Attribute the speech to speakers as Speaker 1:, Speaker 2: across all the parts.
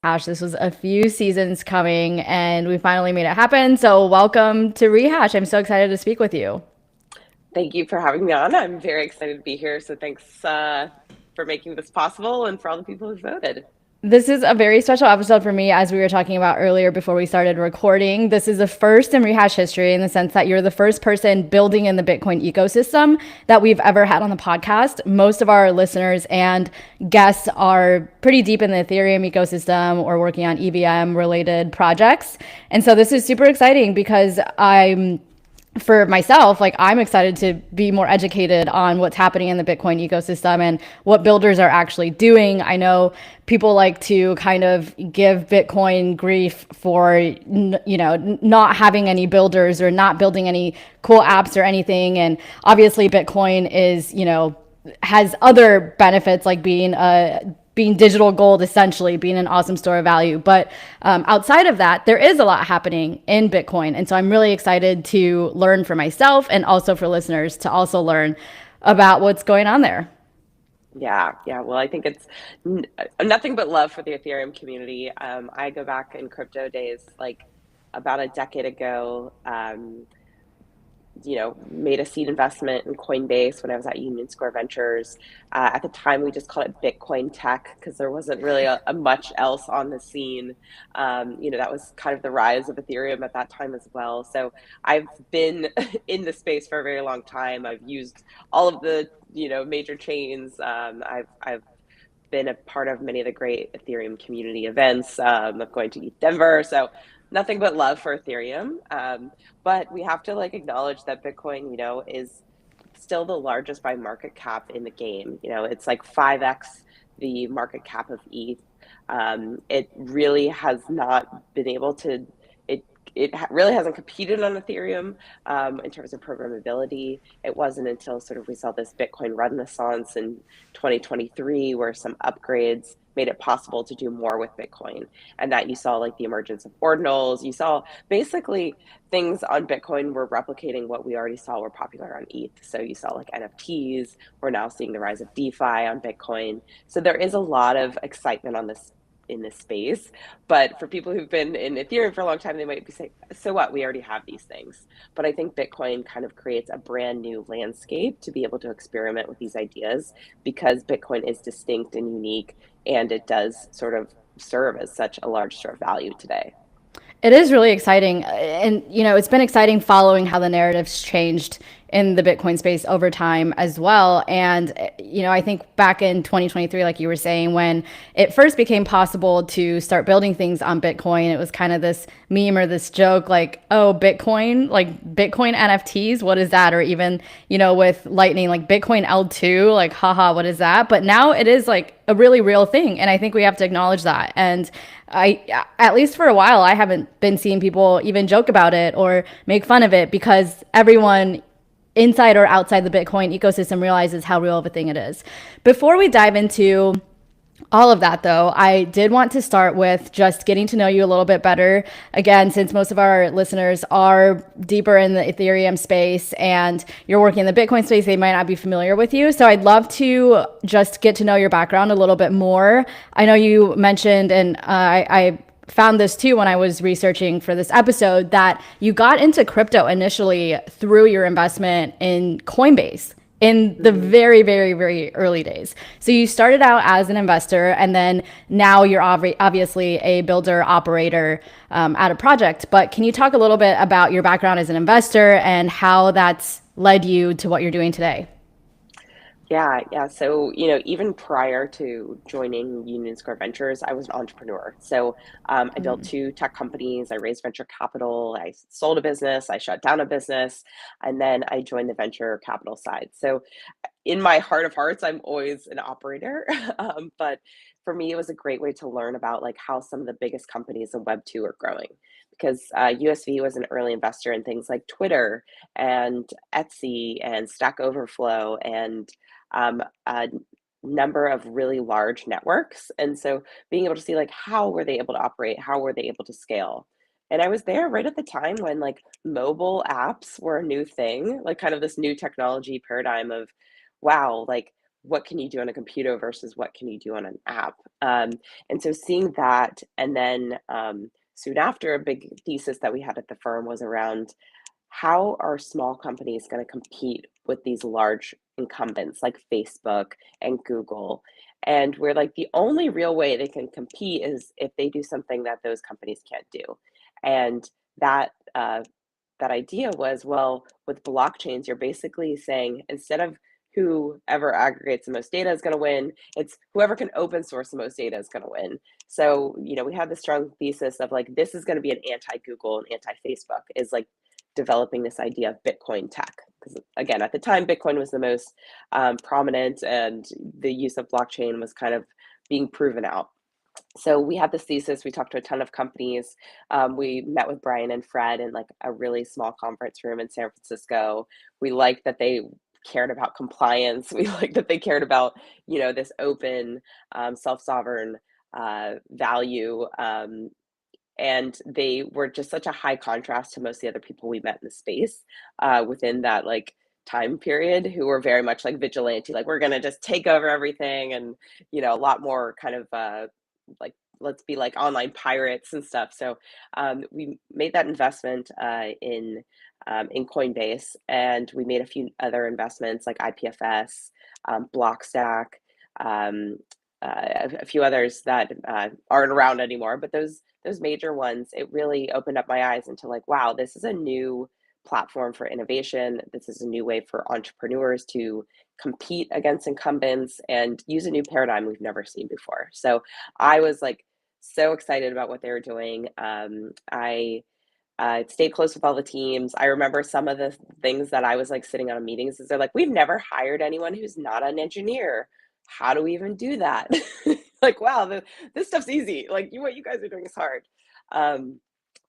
Speaker 1: Gosh, this was a few seasons coming and we finally made it happen. So, welcome to Rehash. I'm so excited to speak with you.
Speaker 2: Thank you for having me on. I'm very excited to be here. So thanks for making this possible and for all the people who voted.
Speaker 1: This is a very special episode for me, as we were talking about earlier before we started recording. This is the first in Rehash history in the sense that you're the first person building in the Bitcoin ecosystem that we've ever had on the podcast. Most of our listeners and guests are pretty deep in the Ethereum ecosystem or working on EVM related projects. And so this is super exciting because for myself, like I'm excited to be more educated on what's happening in the Bitcoin ecosystem and what builders are actually doing. I know people like to kind of give Bitcoin grief for, not having any builders or not building any cool apps or anything. And obviously Bitcoin is, has other benefits like being digital gold, essentially being an awesome store of value. But outside of that, there is a lot happening in Bitcoin. And so I'm really excited to learn for myself and also for listeners to also learn about what's going on there.
Speaker 2: Yeah. Well, I think it's nothing but love for the Ethereum community. I go back in crypto days, like about a decade ago. Made a seed investment in Coinbase when I was at Union Square Ventures. At the time, we just called it Bitcoin tech because there wasn't really a much else on the scene. That was kind of the rise of Ethereum at that time as well. So I've been in the space for a very long time. I've used all of the major chains. I've been a part of many of the great Ethereum community events. I'm going to ETH Denver, so nothing but love for Ethereum. But we have to like acknowledge that Bitcoin, is still the largest by market cap in the game. It's like 5x the market cap of ETH. It really has not been able to. It really hasn't competed on Ethereum in terms of programmability. It wasn't until sort of we saw this Bitcoin renaissance in 2023 where some upgrades made it possible to do more with Bitcoin. And that you saw like the emergence of ordinals. You saw basically things on Bitcoin were replicating what we already saw were popular on ETH. So you saw like NFTs. We're now seeing the rise of DeFi on Bitcoin. So there is a lot of excitement on this in this space. But for people who've been in Ethereum for a long time, they might be saying, so what? We already have these things. But I think Bitcoin kind of creates a brand new landscape to be able to experiment with these ideas because Bitcoin is distinct and unique and it does sort of serve as such a large store of value today.
Speaker 1: It is really exciting. And, it's been exciting following how the narrative's changed in the Bitcoin space over time as well. And, I think back in 2023, like you were saying, when it first became possible to start building things on Bitcoin, it was kind of this meme or this joke like, oh, Bitcoin, like Bitcoin NFTs, what is that? Or even, with Lightning, like Bitcoin L2, like, haha, what is that? But now it is like a really real thing. And I think we have to acknowledge that. And at least for a while, I haven't been seeing people even joke about it or make fun of it because everyone inside or outside the Bitcoin ecosystem realizes how real of a thing it is. Before we dive into all of that, though, I did want to start with just getting to know you a little bit better. Again, since most of our listeners are deeper in the Ethereum space and you're working in the Bitcoin space, they might not be familiar with you. So I'd love to just get to know your background a little bit more. I know you mentioned, and I found this too when I was researching for this episode, that you got into crypto initially through your investment in Coinbase in the
Speaker 2: Mm-hmm.
Speaker 1: very, very, very early days. So you started out as an investor, and then now you're obviously a builder operator at a project. But can you talk a little bit about your background as an investor and how that's led you to what you're doing today?
Speaker 2: Yeah. So, even prior to joining Union Square Ventures, I was an entrepreneur. So, I built two tech companies. I raised venture capital. I sold a business. I shut down a business. And then I joined the venture capital side. So, in my heart of hearts, I'm always an operator. But for me, it was a great way to learn about like how some of the biggest companies in Web2 are growing. Because USV was an early investor in things like Twitter and Etsy and Stack Overflow and a number of really large networks. And so being able to see like how were they able to operate, how were they able to scale. And I was there right at the time when like mobile apps were a new thing, like kind of this new technology paradigm of wow, like what can you do on a computer versus what can you do on an app. And so seeing that, and then soon after, a big thesis that we had at the firm was around how are small companies going to compete with these large incumbents like Facebook and Google? And we're like, the only real way they can compete is if they do something that those companies can't do. And that that idea was, well, with blockchains, you're basically saying instead of whoever aggregates the most data is going to win, it's whoever can open source the most data is going to win. So, we have the strong thesis of like, this is going to be an anti-Google and anti-Facebook, is like developing this idea of Bitcoin tech. Because again, at the time, Bitcoin was the most prominent, and the use of blockchain was kind of being proven out. So we had this thesis. We talked to a ton of companies. We met with Brian and Fred in like a really small conference room in San Francisco. We liked that they cared about compliance. We liked that they cared about, this open, self-sovereign value. And they were just such a high contrast to most of the other people we met in the space within that like time period, who were very much like vigilante, like we're going to just take over everything, and a lot more kind of like let's be like online pirates and stuff. So we made that investment in Coinbase, and we made a few other investments like IPFS, Blockstack, um, a few others that aren't around anymore. But those major ones, it really opened up my eyes into like, wow, this is a new platform for innovation. This is a new way for entrepreneurs to compete against incumbents and use a new paradigm we've never seen before. So I was like so excited about what they were doing. I stayed close with all the teams. I remember some of the things that I was like sitting on meetings is they're like, we've never hired anyone who's not an engineer. How do we even do that? Like, wow, this stuff's easy. Like what you guys are doing is hard.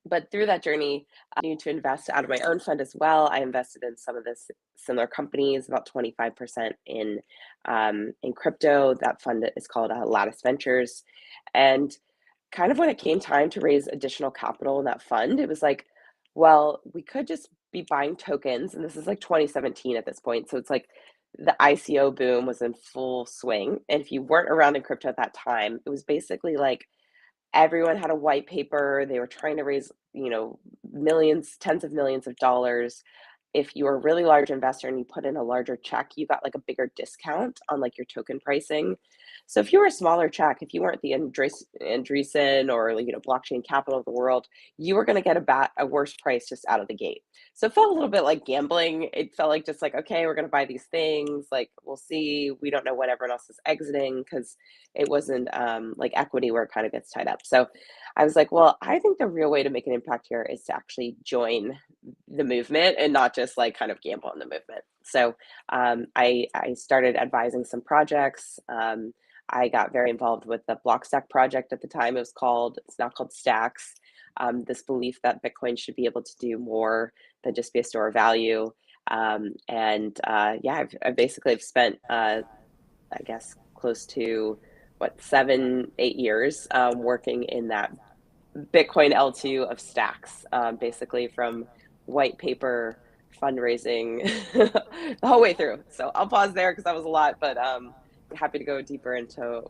Speaker 2: But through that journey, I continued to invest out of my own fund as well. I invested in some of the similar companies, about 25% in crypto. That fund is called Lattice Ventures. And kind of when it came time to raise additional capital in that fund, it was like, well, we could just be buying tokens. And this is like 2017 at this point. So it's like the ICO boom was in full swing. And if you weren't around in crypto at that time, it was basically like everyone had a white paper. They were trying to raise, millions, tens of millions of dollars. If you were a really large investor and you put in a larger check, you got like a bigger discount on like your token pricing. So if you were a smaller check, if you weren't the Andreessen or blockchain capital of the world, you were going to get a worse price just out of the gate. So it felt a little bit like gambling. It felt like just like, okay, we're going to buy these things. Like we'll see. We don't know when everyone else is exiting, because it wasn't like equity where it kind of gets tied up. So I was like, well, I think the real way to make an impact here is to actually join the movement and not just like kind of gamble on the movement. So I started advising some projects. I got very involved with the Blockstack project at the time. It's now called Stacks. This belief that Bitcoin should be able to do more than just be a store of value. I've basically spent, I guess, close to 7-8 years working in that Bitcoin L2 of Stacks, basically from white paper fundraising the whole way through. So I'll pause there because that was a lot, but happy to go deeper into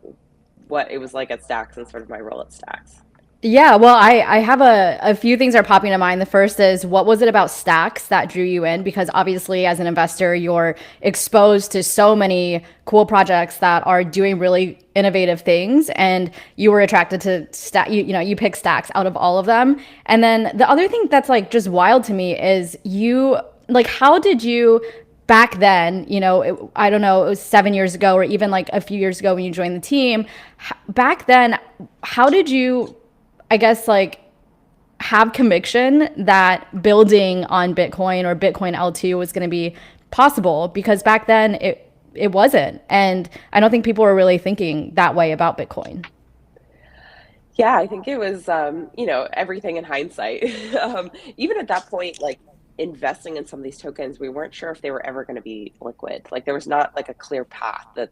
Speaker 2: what it was like at Stacks and sort of my role at Stacks.
Speaker 1: Yeah, well, I have a few things are popping to mind. The first is, what was it about Stacks that drew you in? Because obviously, as an investor, you're exposed to so many cool projects that are doing really innovative things, and you were attracted to you pick Stacks out of all of them. And then the other thing that's like just wild to me is how did you back then, I don't know, it was 7 years ago or even like a few years ago when you joined the team. Back then, how did you, I guess, like, have conviction that building on Bitcoin or Bitcoin L2 was going to be possible? Because back then it wasn't. And I don't think people were really thinking that way about Bitcoin.
Speaker 2: Yeah, I think it was, everything in hindsight. Even at that point, like investing in some of these tokens, we weren't sure if they were ever going to be liquid. Like there was not like a clear path that,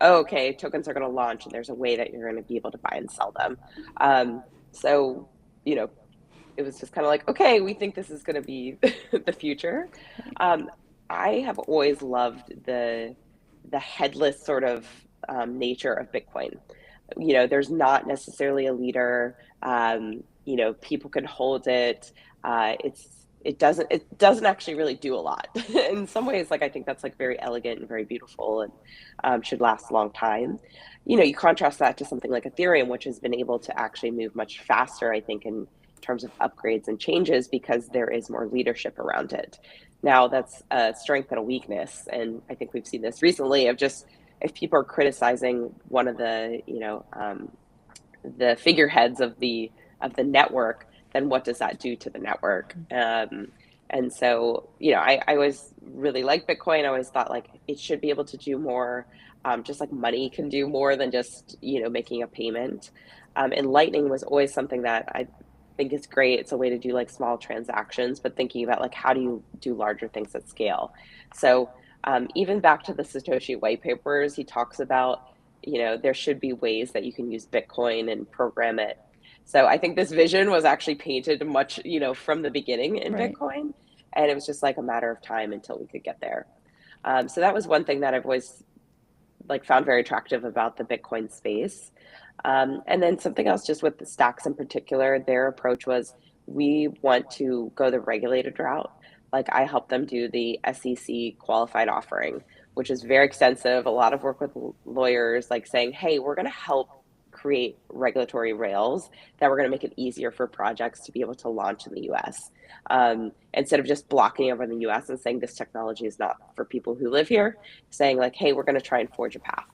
Speaker 2: oh, okay, tokens are going to launch and there's a way that you're going to be able to buy and sell them. So, you know, it was just kind of like, okay, we think this is going to be the future. I have always loved the the headless sort of nature of Bitcoin. There's not necessarily a leader. People can hold it. It doesn't actually really do a lot. In some ways, like I think that's like very elegant and very beautiful, and should last a long time. You contrast that to something like Ethereum, which has been able to actually move much faster, I think, in terms of upgrades and changes because there is more leadership around it. Now, that's a strength and a weakness, and I think we've seen this recently of just if people are criticizing one of the figureheads of the network, then what does that do to the network? And so, I always really liked Bitcoin. I always thought like it should be able to do more, just like money can do more than just, making a payment. And Lightning was always something that I think is great. It's a way to do like small transactions, but thinking about like how do you do larger things at scale? So even back to the Satoshi white papers, he talks about, there should be ways that you can use Bitcoin and program it. So I think this vision was actually painted much, from the beginning in
Speaker 1: Right.
Speaker 2: Bitcoin, and it was just like a matter of time until we could get there. So that was one thing that I've always like found very attractive about the Bitcoin space. And then something else, just with the stacks in particular, their approach was we want to go the regulated route. Like I helped them do the SEC qualified offering, which is very extensive. A lot of work with lawyers, like saying, hey, we're going to help create regulatory rails that we're going to make it easier for projects to be able to launch in the US. Instead of just blocking over in the US and saying this technology is not for people who live here, saying like, hey, we're going to try and forge a path.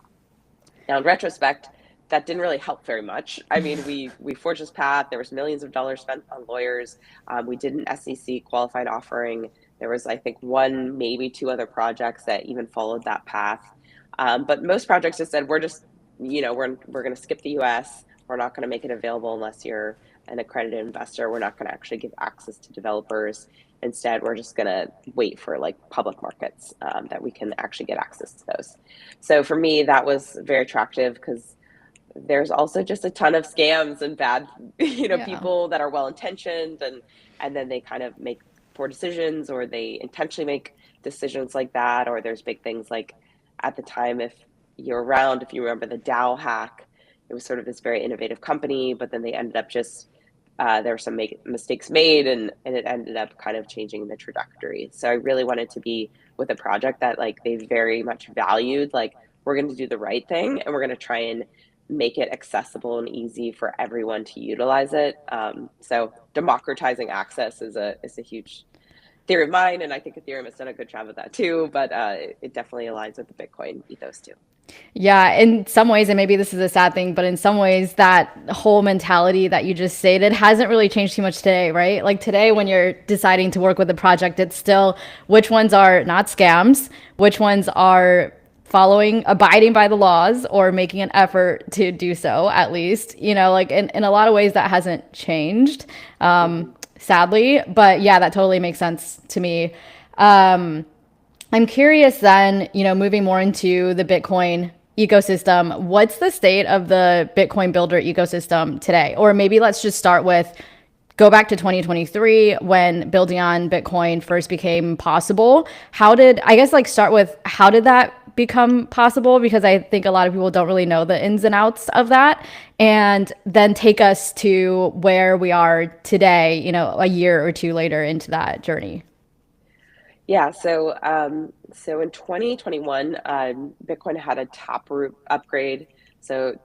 Speaker 2: Now, in retrospect, that didn't really help very much. I mean, we forged this path. There was millions of dollars spent on lawyers. We did an SEC qualified offering. There was, I think, one, maybe two other projects that even followed that path. But most projects just said, we're just, we're going to skip the US. We're not going to make it available unless you're an accredited investor. We're not going to actually give access to developers. Instead, we're just going to wait for like public markets that we can actually get access to those. So for me, that was very attractive because there's also just a ton of scams and bad,
Speaker 1: Yeah.
Speaker 2: people that are well intentioned and then they kind of make poor decisions or they intentionally make decisions like that. Or there's big things like at the time, if you're around, if you remember the Dow hack, it was sort of this very innovative company, but then they ended up just there were some mistakes made and it ended up kind of changing the trajectory. So I really wanted to be with a project that like they very much valued, like we're going to do the right thing and we're going to try and make it accessible and easy for everyone to utilize it. So democratizing access is a huge theory of mine, and I think Ethereum has done a good job of that too. But it definitely aligns with the Bitcoin ethos too.
Speaker 1: Yeah, in some ways, and maybe this is a sad thing, but in some ways, that whole mentality that you just stated hasn't really changed too much today, right? Like today, when you're deciding to work with a project, it's still which ones are not scams, which ones are abiding by the laws or making an effort to do so, at least, like in a lot of ways, that hasn't changed,
Speaker 2: Mm-hmm.
Speaker 1: sadly. But yeah, that totally makes sense to me. I'm curious then, moving more into the Bitcoin ecosystem, what's the state of the Bitcoin builder ecosystem today? Or maybe let's just start with go back to 2023 when building on Bitcoin first became possible. Start with how did that become possible? Because I think a lot of people don't really know the ins and outs of that. And then take us to where we are today, a year or two later into that journey.
Speaker 2: Yeah, so in 2021, Bitcoin had a Taproot upgrade. So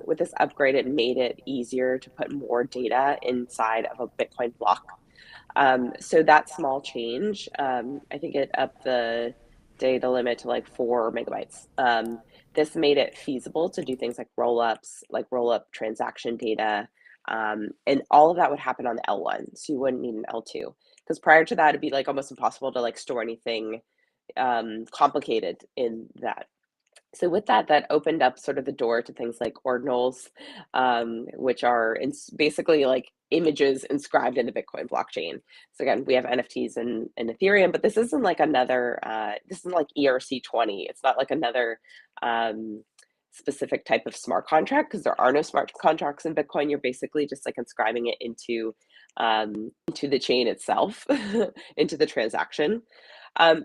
Speaker 2: with this upgrade, it made it easier to put more data inside of a Bitcoin block. So that small change, I think it upped the data limit to like 4 MB. This made it feasible to do things like roll up transaction data, and all of that would happen on the L1. So you wouldn't need an L2 because prior to that, it'd be like almost impossible to like store anything complicated in that. So with that, that opened up sort of the door to things like ordinals, which are basically like images inscribed in the Bitcoin blockchain. So again, we have NFTs and Ethereum, but this isn't like this isn't like ERC20. It's not like another specific type of smart contract because there are no smart contracts in Bitcoin. You're basically just like inscribing it into the chain itself, into the transaction.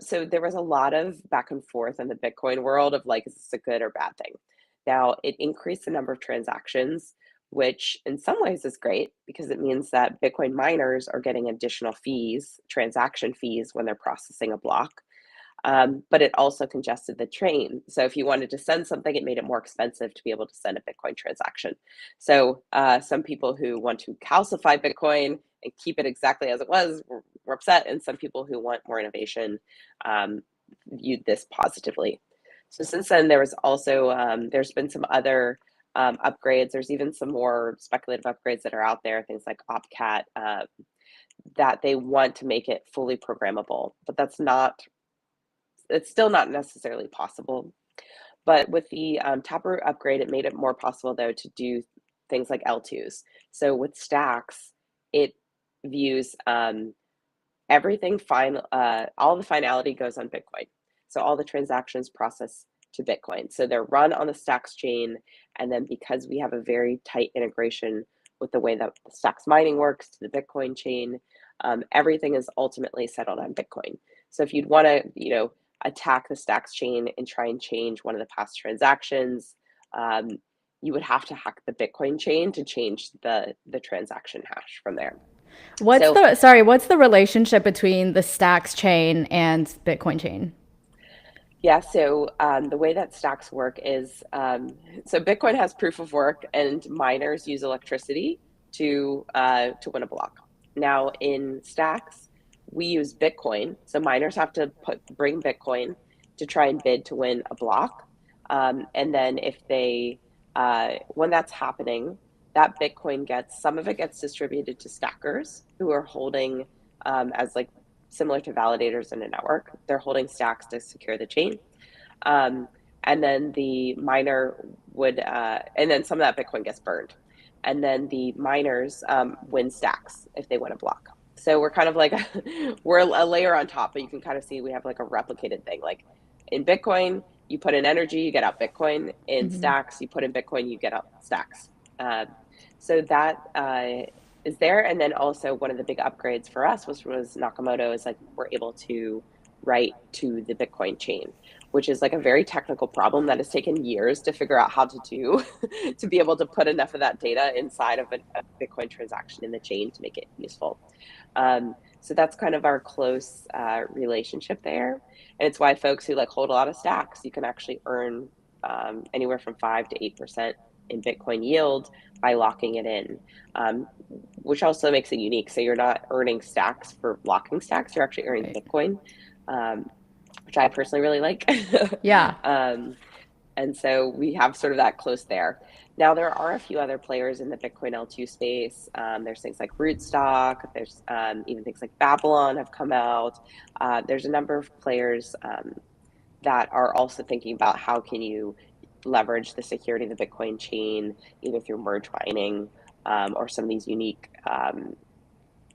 Speaker 2: So there was a lot of back and forth in the Bitcoin world of like, is this a good or bad thing? Now, it increased the number of transactions, which in some ways is great because it means that Bitcoin miners are getting additional fees, transaction fees, when they're processing a block. But it also congested the chain. So if you wanted to send something, it made it more expensive to be able to send a Bitcoin transaction. So some people who want to calcify Bitcoin and keep it exactly as it was were upset, and some people who want more innovation um, viewed this positively. So since then, there's been some other upgrades. There's even some more speculative upgrades that are out there, things like OpCat, that they want to make it fully programmable, but it's still not necessarily possible. But with the Taproot upgrade, it made it more possible, though, to do things like L2s. So with stacks, it views everything final, all the finality goes on Bitcoin. So all the transactions process to Bitcoin. So they're run on the stacks chain. And then because we have a very tight integration with the way that the stacks mining works to the Bitcoin chain, everything is ultimately settled on Bitcoin. So if you'd want to, attack the stacks chain and try and change one of the past transactions, um, you would have to hack the Bitcoin chain to change the transaction hash from there. So
Speaker 1: What's the relationship between the Stacks chain and Bitcoin chain?
Speaker 2: yeah, so the way that stacks work is so Bitcoin has proof of work, and miners use electricity to win a block. Now in stacks, we use Bitcoin, so miners have to bring Bitcoin to try and bid to win a block, and then if they when that's happening, that Bitcoin gets some of it gets distributed to stackers who are holding as like similar to validators in a network. They're holding stacks to secure the chain. Um, and then the miner and then some of that Bitcoin gets burned. And then the miners win stacks if they win a block. So we're kind of like, we're a layer on top, but you can kind of see we have like a replicated thing. Like in Bitcoin, you put in energy, you get out Bitcoin. In
Speaker 1: Mm-hmm.
Speaker 2: stacks, you put in Bitcoin, you get out stacks. Uh, so that is there. And then also one of the big upgrades for us was Nakamoto is like we're able to write to the Bitcoin chain, which is like a very technical problem that has taken years to figure out how to do to be able to put enough of that data inside of a Bitcoin transaction in the chain to make it useful. So that's kind of our close relationship there. And it's why folks who like hold a lot of stacks, you can actually earn anywhere from 5 to 8% in Bitcoin yield by locking it in, which also makes it unique. So you're not earning stacks for locking stacks, you're actually earning
Speaker 1: Right.
Speaker 2: Bitcoin, which I personally really like.
Speaker 1: Yeah.
Speaker 2: um, and so we have sort of that close there. Now, there are a few other players in the Bitcoin L2 space. There's things like Rootstock, there's even things like Babylon have come out. There's a number of players that are also thinking about how can you leverage the security of the Bitcoin chain, either through merge mining or some of these unique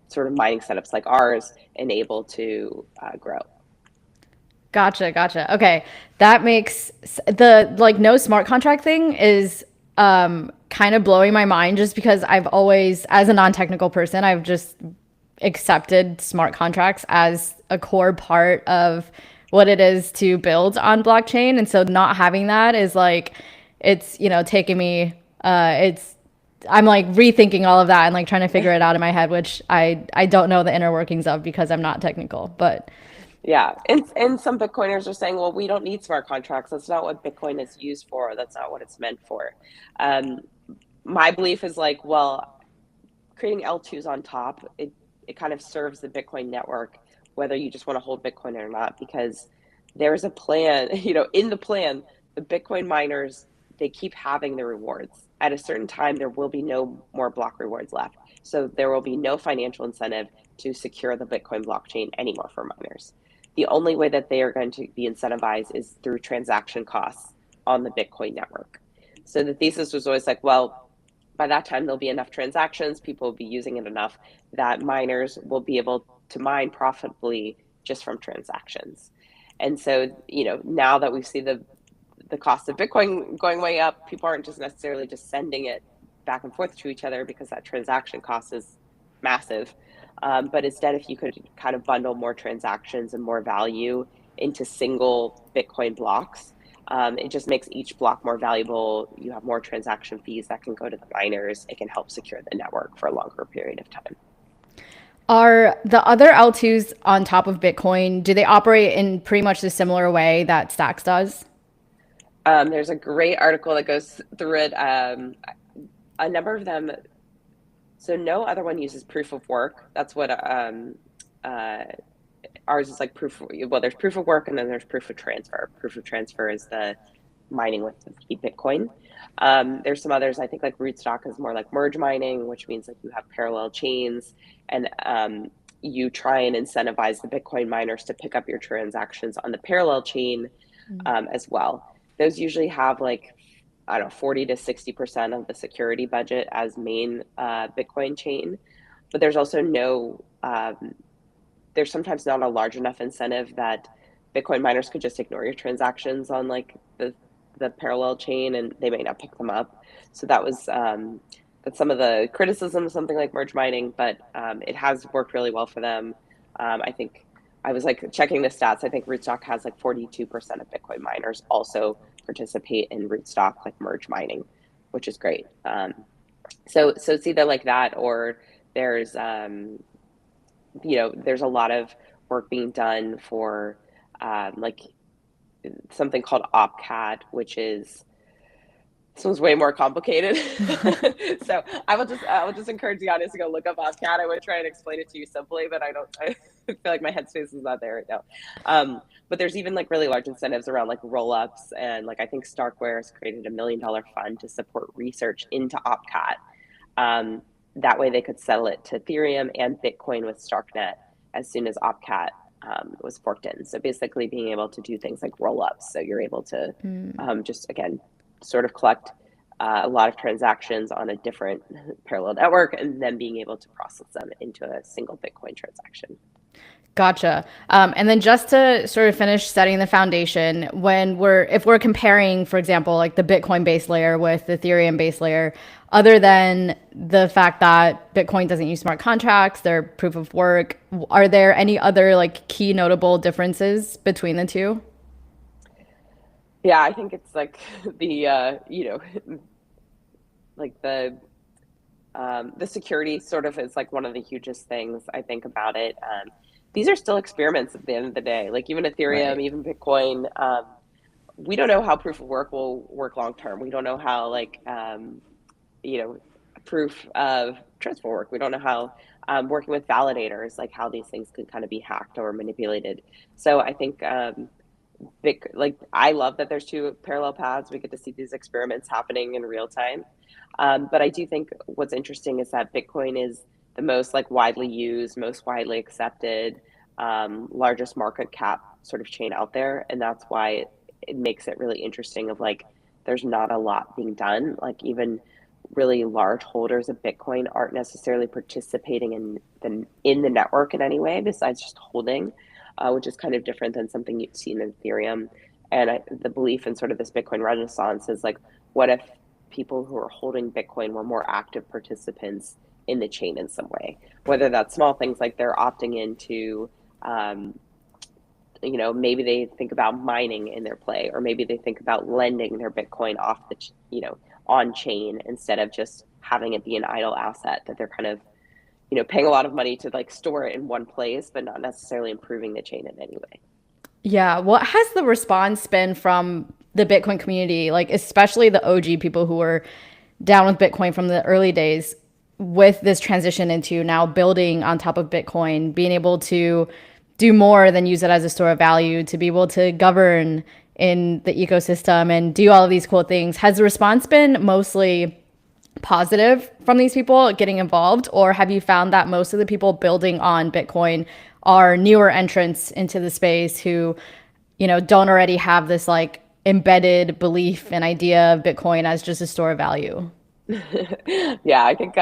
Speaker 2: sort of mining setups like ours, enable to grow.
Speaker 1: Gotcha, gotcha. Okay. That makes the like no smart contract thing is kind of blowing my mind just because I've always as a non-technical person, I've just accepted smart contracts as a core part of what it is to build on blockchain. And so not having that is like it's, taking me it's I'm like rethinking all of that and like trying to figure it out in my head, which I don't know the inner workings of because I'm not technical. But
Speaker 2: Yeah, and some Bitcoiners are saying, well, we don't need smart contracts. That's not what Bitcoin is used for. That's not what it's meant for. Um, my belief is like, well, creating L2s on top, it kind of serves the Bitcoin network, whether you just want to hold Bitcoin or not, because there's a plan, in the plan, the Bitcoin miners, they keep having the rewards. At a certain time, there will be no more block rewards left. So there will be no financial incentive to secure the Bitcoin blockchain anymore for miners. The only way that they are going to be incentivized is through transaction costs on the Bitcoin network. So the thesis was always like, well, by that time there'll be enough transactions, people will be using it enough that miners will be able to mine profitably just from transactions. And so, now that we see the cost of Bitcoin going way up, people aren't just necessarily just sending it back and forth to each other because that transaction cost is massive. But instead, if you could kind of bundle more transactions and more value into single Bitcoin blocks, it just makes each block more valuable. You have more transaction fees that can go to the miners. It can help secure the network for a longer period of time.
Speaker 1: Are the other L2s on top of Bitcoin, do they operate in pretty much the similar way that Stacks does?
Speaker 2: There's a great article that goes through it. A number of them, so no other one uses proof of work. That's what uh, ours is like proof. Well, there's proof of work and then there's proof of transfer. Proof of transfer is the mining with the Bitcoin. There's some others. I think like Rootstock is more like merge mining, which means like you have parallel chains and you try and incentivize the Bitcoin miners to pick up your transactions on the parallel chain as well. Those usually have like, I don't know, 40 to 60% of the security budget as main Bitcoin chain. But there's also there's sometimes not a large enough incentive that Bitcoin miners could just ignore your transactions on like the parallel chain and they may not pick them up. So that's some of the criticism of something like merge mining, but it has worked really well for them. I think I was like checking the stats. I think Rootstock has like 42% of Bitcoin miners also participate in Rootstock like merge mining, which is great. So it's either like that or there's there's a lot of work being done for like something called OpCat, which is this one's way more complicated. So I will just encourage the audience to go look up OpCat. I would try and explain it to you simply, but I feel like my headspace is not there right now. But there's even like really large incentives around like roll-ups and like I think Starkware has created $1 million fund to support research into OpCat. That way they could settle it to Ethereum and Bitcoin with Starknet as soon as OpCat was forked in. So basically being able to do things like roll-ups. So you're able to just, again, sort of collect a lot of transactions on a different parallel network and then being able to process them into a single Bitcoin transaction.
Speaker 1: Gotcha. And then just to sort of finish setting the foundation, if we're comparing, for example, like the Bitcoin base layer with the Ethereum base layer, other than the fact that Bitcoin doesn't use smart contracts, they're proof of work, are there any other like key notable differences between the two?
Speaker 2: Yeah, I think it's like like the security sort of is like one of the hugest things I think about it. These are still experiments at the end of the day. Like even Ethereum,
Speaker 1: Right.
Speaker 2: even Bitcoin, we don't know how proof of work will work long term. We don't know how like you know proof of transfer work. We don't know how working with validators, like how these things could kind of be hacked or manipulated. So I think like I love that there's two parallel paths. We get to see these experiments happening in real time. But I do think what's interesting is that Bitcoin is the most like widely used, most widely accepted, largest market cap sort of chain out there, and that's why it makes it really interesting. Of like, there's not a lot being done. Like even really large holders of Bitcoin aren't necessarily participating in the network in any way besides just holding, which is kind of different than something you'd seen in Ethereum. And the belief in sort of this Bitcoin renaissance is like, what if people who are holding Bitcoin were more active participants in the chain in some way? Whether that's small things like they're opting into, maybe they think about mining in their play, or maybe they think about lending their Bitcoin off on chain instead of just having it be an idle asset that they're kind of paying a lot of money to like store it in one place, but not necessarily improving the chain in any way.
Speaker 1: Yeah. What has the response been from the Bitcoin community, like especially the OG people who were down with Bitcoin from the early days, with this transition into now building on top of Bitcoin, being able to do more than use it as a store of value, to be able to govern in the ecosystem and do all of these cool things? Has the response been mostly positive from these people getting involved, or have you found that most of the people building on Bitcoin are newer entrants into the space who, don't already have this like embedded belief and idea of Bitcoin as just a store of value?
Speaker 2: Yeah, I think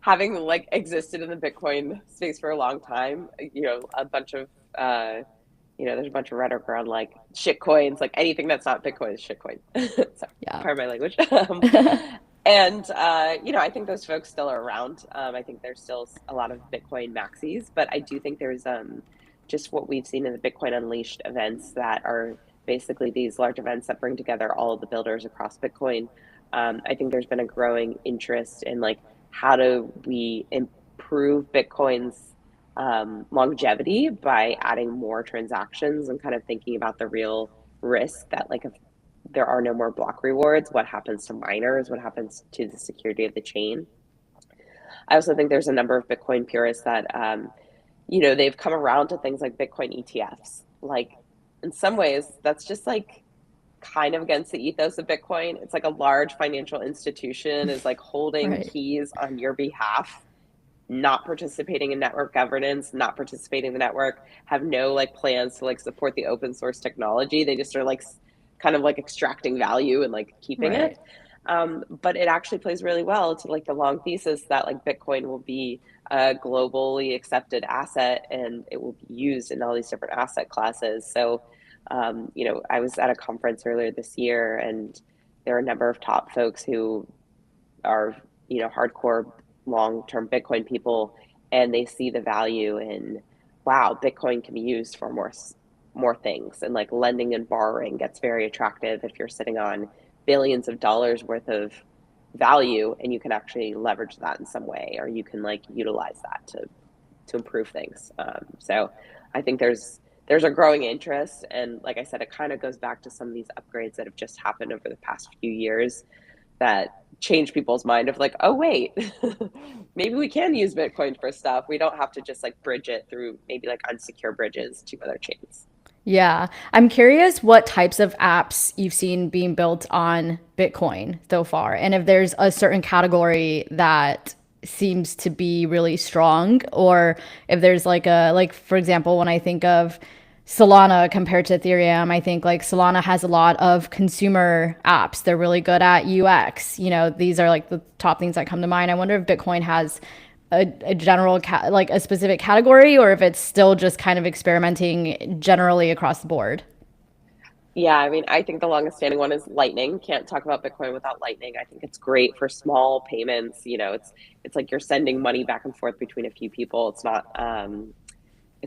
Speaker 2: having like existed in the Bitcoin space for a long time, a bunch of there's a bunch of rhetoric around like shit coins, like anything that's not Bitcoin is shit coin. Sorry,
Speaker 1: Yeah.
Speaker 2: pardon my language. And I think those folks still are around. I think there's still a lot of Bitcoin maxis, but I do think there's just what we've seen in the Bitcoin Unleashed events that are basically these large events that bring together all of the builders across Bitcoin. I think there's been a growing interest in like how do we improve Bitcoin's longevity by adding more transactions and kind of thinking about the real risk that like if there are no more block rewards, what happens to miners, what happens to the security of the chain. I also think there's a number of Bitcoin purists that they've come around to things like Bitcoin ETFs. Like in some ways that's just like kind of against the ethos of Bitcoin. It's like a large financial institution is like holding
Speaker 1: Right.
Speaker 2: keys on your behalf, not participating in network governance, not participating in the network, have no like plans to like support the open source technology. They just are like kind of like extracting value and like keeping it.
Speaker 1: Right.
Speaker 2: But it actually plays really well to like the long thesis that like Bitcoin will be a globally accepted asset and it will be used in all these different asset classes. So, I was at a conference earlier this year and there are a number of top folks who are, hardcore long-term Bitcoin people, and they see the value in, wow, Bitcoin can be used for more things, and like lending and borrowing gets very attractive if you're sitting on billions of dollars worth of value and you can actually leverage that in some way, or you can like utilize that to improve things. So I think there's a growing interest, and like I said, it kind of goes back to some of these upgrades that have just happened over the past few years that change people's mind of like, oh wait, maybe we can use Bitcoin for stuff. We don't have to just like bridge it through maybe like unsecure bridges to other chains.
Speaker 1: Yeah. I'm curious what types of apps you've seen being built on Bitcoin so far, and if there's a certain category that seems to be really strong, or if there's like for example, when I think of Solana compared to Ethereum, I think like Solana has a lot of consumer apps. They're really good at UX. These are like the top things that come to mind. I wonder if Bitcoin has a general like a specific category, or if it's still just kind of experimenting generally across the board.
Speaker 2: Yeah, I mean, I think the longest standing one is Lightning. Can't talk about Bitcoin without Lightning. I think it's great for small payments. It's like you're sending money back and forth between a few people. It's not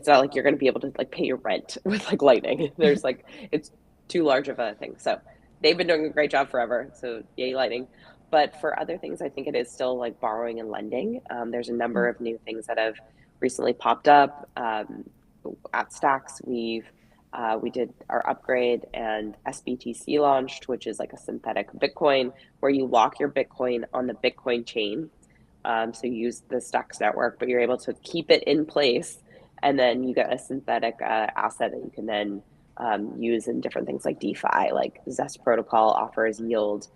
Speaker 2: like you're going to be able to like pay your rent with like Lightning. There's like it's too large of a thing. So they've been doing a great job forever. So yay, Lightning. But for other things, I think it is still like borrowing and lending. There's a number of new things that have recently popped up. At Stacks, we did our upgrade and SBTC launched, which is like a synthetic Bitcoin where you lock your Bitcoin on the Bitcoin chain. So you use the Stacks network, but you're able to keep it in place, and then you get a synthetic asset that you can then use in different things like DeFi, like Zest Protocol offers yield.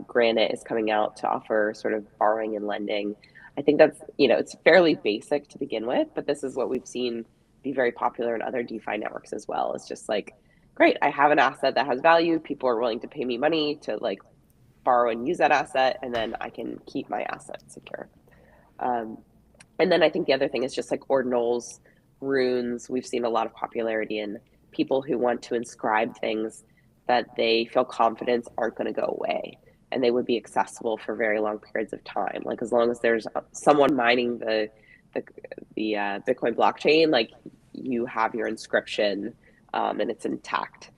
Speaker 2: Granite is coming out to offer sort of borrowing and lending. I think that's, it's fairly basic to begin with, but this is what we've seen be very popular in other DeFi networks as well. It's just like, great, I have an asset that has value. People are willing to pay me money to like borrow and use that asset, and then I can keep my asset secure. Um, and then I think the other thing is just like ordinals, runes. We've seen a lot of popularity in people who want to inscribe things that they feel confident aren't going to go away and they would be accessible for very long periods of time. Like as long as there's someone mining the, the Bitcoin blockchain, like you have your inscription and it's intact.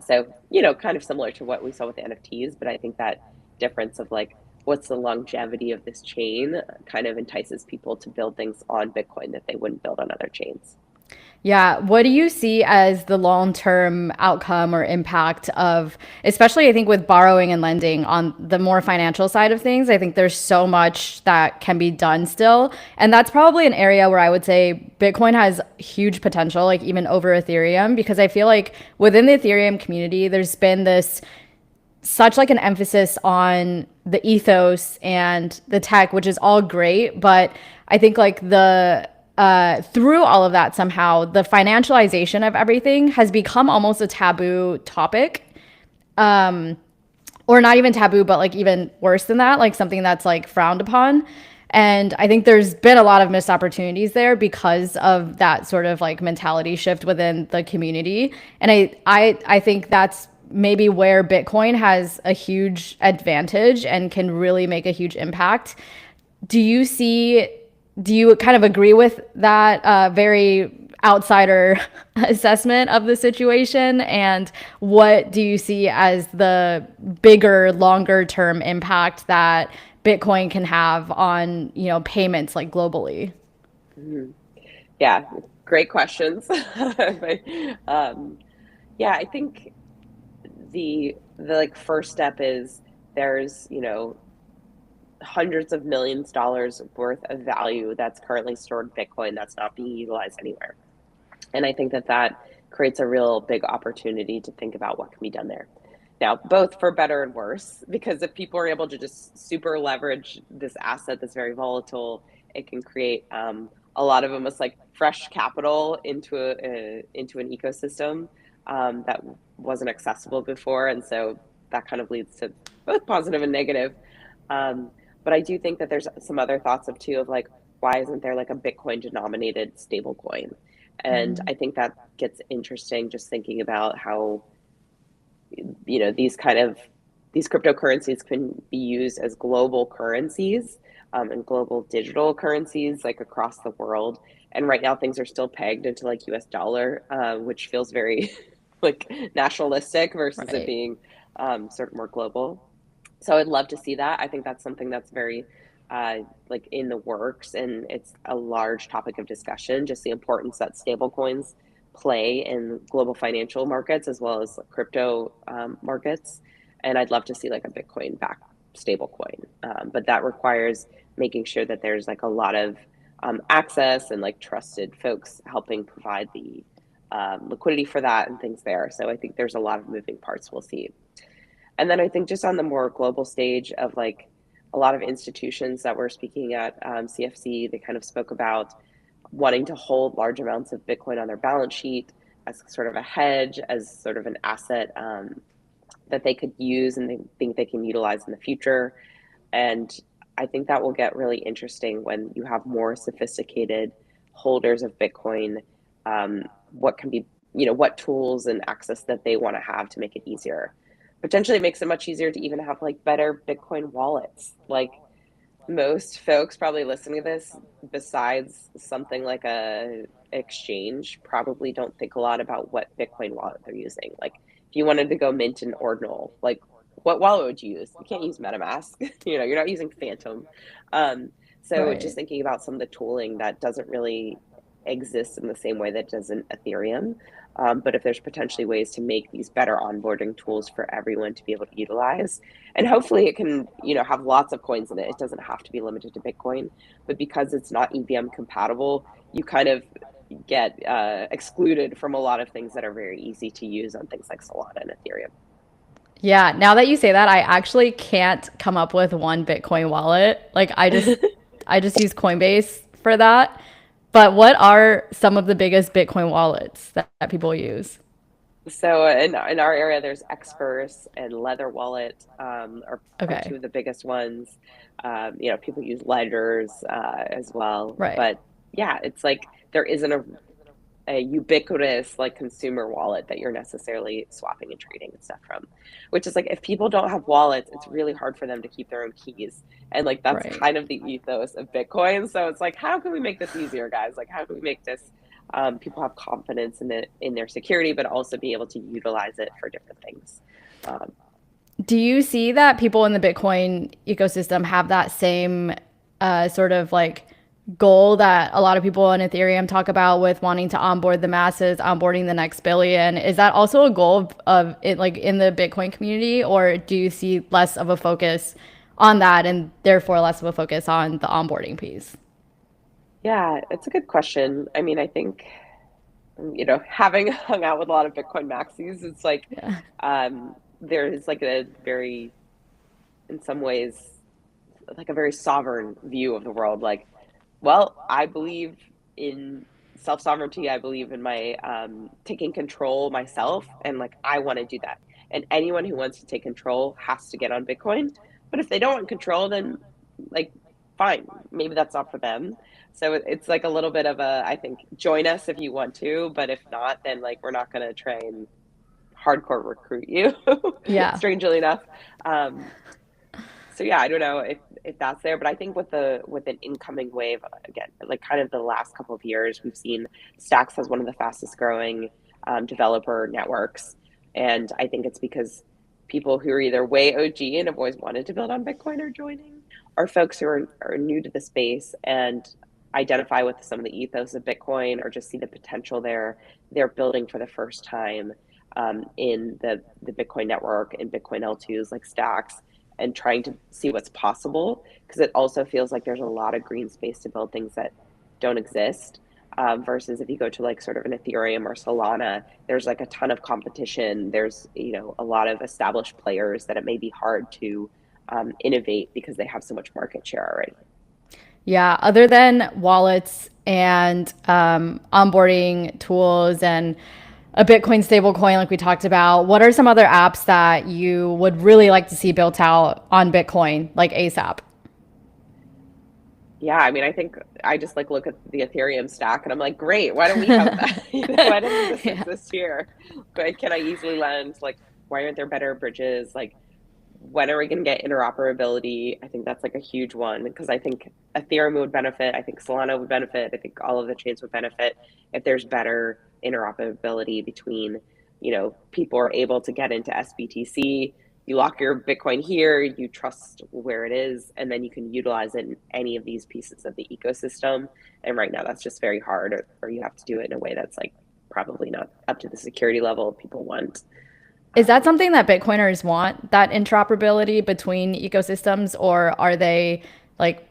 Speaker 2: So, kind of similar to what we saw with the NFTs, but I think that difference of like, what's the longevity of this chain kind of entices people to build things on Bitcoin that they wouldn't build on other chains.
Speaker 1: Yeah. What do you see as the long term outcome or impact of, especially I think with borrowing and lending on the more financial side of things? I think there's so much that can be done still. And that's probably an area where I would say Bitcoin has huge potential, like even over Ethereum, because I feel like within the Ethereum community, there's been this such like an emphasis on the ethos and the tech, which is all great. But I think like through all of that, somehow the financialization of everything has become almost a taboo topic. Or not even taboo, but like even worse than that, like something that's like frowned upon. And I think there's been a lot of missed opportunities there because of that sort of like mentality shift within the community. And I think that's maybe where Bitcoin has a huge advantage and can really make a huge impact. Do you see, do you kind of agree with that very outsider assessment of the situation? And what do you see as the bigger, longer term impact that Bitcoin can have on, payments like globally?
Speaker 2: Mhm. Yeah, great questions. But, yeah, I think the like first step is there's, hundreds of millions dollars worth of value that's currently stored in Bitcoin that's not being utilized anywhere. And I think that that creates a real big opportunity to think about what can be done there. Now, both for better and worse, because if people are able to just super leverage this asset that's very volatile, it can create a lot of almost like fresh capital into an ecosystem that wasn't accessible before, and so that kind of leads to both positive and negative. Um, but I do think that there's some other thoughts of too of like why isn't there like a Bitcoin denominated stable coin? And I think that gets interesting just thinking about how, these kind of these cryptocurrencies can be used as global currencies and global digital currencies like across the world. And right now things are still pegged into like US dollar, which feels very like nationalistic versus it
Speaker 1: Right.
Speaker 2: being sort of more global. So I'd love to see that. I think that's something that's very like in the works, and it's a large topic of discussion. Just the importance that stablecoins play in global financial markets as well as crypto markets. And I'd love to see like a Bitcoin backed stablecoin, but that requires making sure that there's like a lot of access and like trusted folks helping provide the liquidity for that and things there. So I think there's a lot of moving parts we'll see. And then I think just on the more global stage of like a lot of institutions that were speaking at CFC, they kind of spoke about wanting to hold large amounts of Bitcoin on their balance sheet as sort of a hedge, as sort of an asset that they could use and they think they can utilize in the future. And I think that will get really interesting when you have more sophisticated holders of Bitcoin. What can be, what tools and access that they want to have to make it easier. Potentially it makes it much easier to even have like better Bitcoin wallets. Like most folks probably listening to this, besides something like a exchange, probably don't think a lot about what Bitcoin wallet they're using. Like if you wanted to go mint an ordinal, like what wallet would you use? You can't use MetaMask. You're not using Phantom. Um, so just
Speaker 1: Right.
Speaker 2: thinking about some of the tooling that doesn't really exist in the same way that does in Ethereum. But if there's potentially ways to make these better onboarding tools for everyone to be able to utilize, and hopefully it can, have lots of coins in it. It doesn't have to be limited to Bitcoin, but because it's not EVM compatible, you kind of get excluded from a lot of things that are very easy to use on things like Solana and Ethereum.
Speaker 1: Yeah, now that you say that, I actually can't come up with one Bitcoin wallet. Like I just use Coinbase for that. But what are some of the biggest Bitcoin wallets that people use?
Speaker 2: So in our area, there's Xverse and Leather Wallet are two
Speaker 1: Okay.
Speaker 2: of the biggest ones. People use Ledgers as well.
Speaker 1: Right.
Speaker 2: But yeah, it's like there isn't a ubiquitous like consumer wallet that you're necessarily swapping and trading and stuff from, which is like if people don't have wallets, it's really hard for them to keep their own keys. And like that's
Speaker 1: Right.
Speaker 2: kind of the ethos of Bitcoin. So it's like, how can we make this easier, guys? Like, how can we make this people have confidence in it in their security, but also be able to utilize it for different things. Um,
Speaker 1: Do you see that people in the Bitcoin ecosystem have that same sort of like goal that a lot of people in Ethereum talk about with wanting to onboard the masses, onboarding the next billion? Is that also a goal of it, like in the Bitcoin community, or do you see less of a focus on that and therefore less of a focus on the onboarding piece?
Speaker 2: yeah, it's a good question. I mean, I think having hung out with a lot of Bitcoin maxis, it's like
Speaker 1: Yeah.
Speaker 2: there is like a very, in some ways, like a very sovereign view of the world. Like, well, I believe in self sovereignty. I believe in my taking control myself, and like I want to do that. And anyone who wants to take control has to get on Bitcoin. But if they don't want control, then like fine, maybe that's not for them. So it's like a little bit of a, I think, join us if you want to, but if not, then like we're not going to try and hardcore recruit you,
Speaker 1: Yeah.
Speaker 2: strangely enough. Um, so yeah, I don't know if that's there, but I think with an incoming wave, again, like kind of the last couple of years, we've seen Stacks as one of the fastest growing developer networks, and I think it's because people who are either way OG and have always wanted to build on Bitcoin are joining, or folks who are new to the space and identify with some of the ethos of Bitcoin or just see the potential there. They're building for the first time in the Bitcoin network and Bitcoin L2s like Stacks and trying to see what's possible because it also feels like there's a lot of green space to build things that don't exist. Versus if you go to like sort of an Ethereum or Solana, there's like a ton of competition. There's a lot of established players that it may be hard to innovate because they have so much market share already.
Speaker 1: Yeah, other than wallets and onboarding tools and a Bitcoin stablecoin, like we talked about, what are some other apps that you would really like to see built out on Bitcoin, like ASAP?
Speaker 2: Yeah, I mean, I think I just like look at the Ethereum stack and I'm like, great, why don't we have that? Why doesn't this
Speaker 1: Yeah.
Speaker 2: exist here? Can I easily lend? Like, why aren't there better bridges? Like, when are we going to get interoperability? I think that's like a huge one because I think Ethereum would benefit. I think Solana would benefit. I think all of the chains would benefit if there's better interoperability between, people are able to get into SBTC. You lock your Bitcoin here, you trust where it is, and then you can utilize it in any of these pieces of the ecosystem. And right now, that's just very hard, or you have to do it in a way that's like probably not up to the security level people want.
Speaker 1: Is that
Speaker 2: Um,
Speaker 1: something that Bitcoiners want, that interoperability between ecosystems, or are they like,